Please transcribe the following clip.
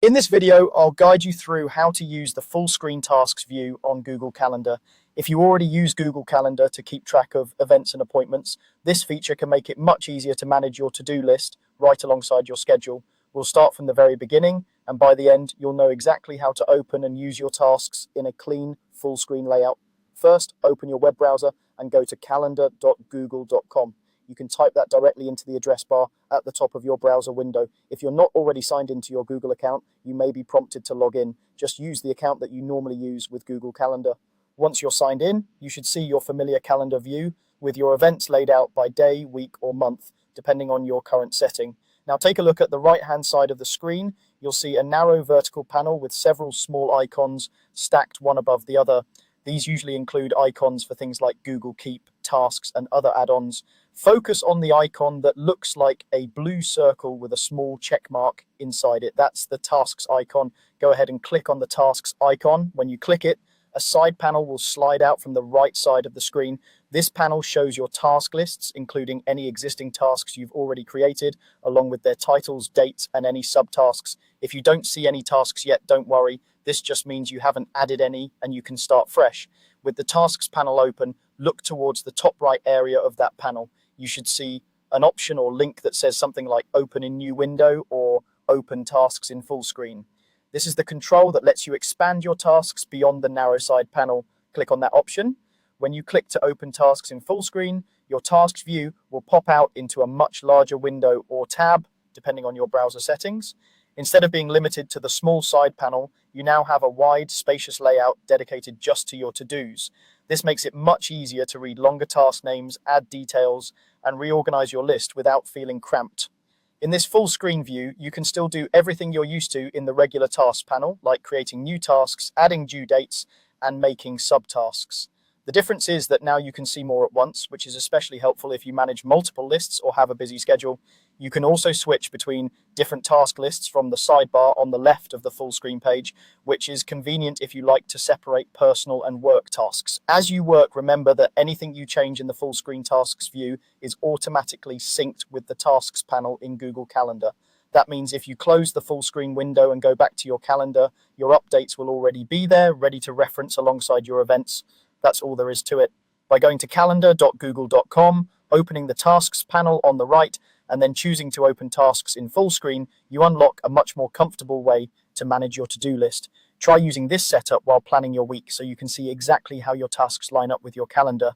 In this video, I'll guide you through how to use the full screen tasks view on Google Calendar. If you already use Google Calendar to keep track of events and appointments, this feature can make it much easier to manage your to-do list right alongside your schedule. We'll start from the very beginning, and by the end, you'll know exactly how to open and use your tasks in a clean, full screen layout. First, open your web browser and go to calendar.google.com. You can type that directly into the address bar at the top of your browser window. If you're not already signed into your Google account, you may be prompted to log in. Just use the account that you normally use with Google Calendar. Once you're signed in, you should see your familiar calendar view with your events laid out by day, week, or month, depending on your current setting. Now take a look at the right-hand side of the screen. You'll see a narrow vertical panel with several small icons stacked one above the other. These usually include icons for things like Google Keep, tasks, and other add-ons. Focus on the icon that looks like a blue circle with a small check mark inside it. That's the tasks icon. Go ahead and click on the tasks icon. When you click it, a side panel will slide out from the right side of the screen. This panel shows your task lists, including any existing tasks you've already created, along with their titles, dates, and any subtasks. If you don't see any tasks yet, don't worry. This just means you haven't added any and you can start fresh. With the tasks panel open, look towards the top right area of that panel. You should see an option or link that says something like open in new window or open tasks in full screen. This is the control that lets you expand your tasks beyond the narrow side panel. Click on that option. When you click to open tasks in full screen, your tasks view will pop out into a much larger window or tab, depending on your browser settings. Instead of being limited to the small side panel, you now have a wide, spacious layout dedicated just to your to-dos. This makes it much easier to read longer task names, add details, and reorganize your list without feeling cramped. In this full screen view, you can still do everything you're used to in the regular tasks panel, like creating new tasks, adding due dates, and making subtasks. The difference is that now you can see more at once, which is especially helpful if you manage multiple lists or have a busy schedule. You can also switch between different task lists from the sidebar on the left of the full screen page, which is convenient if you like to separate personal and work tasks. As you work, remember that anything you change in the full screen tasks view is automatically synced with the tasks panel in Google Calendar. That means if you close the full screen window and go back to your calendar, your updates will already be there, ready to reference alongside your events. That's all there is to it. By going to calendar.google.com, opening the tasks panel on the right, and then choosing to open tasks in full screen, you unlock a much more comfortable way to manage your to-do list. Try using this setup while planning your week so you can see exactly how your tasks line up with your calendar.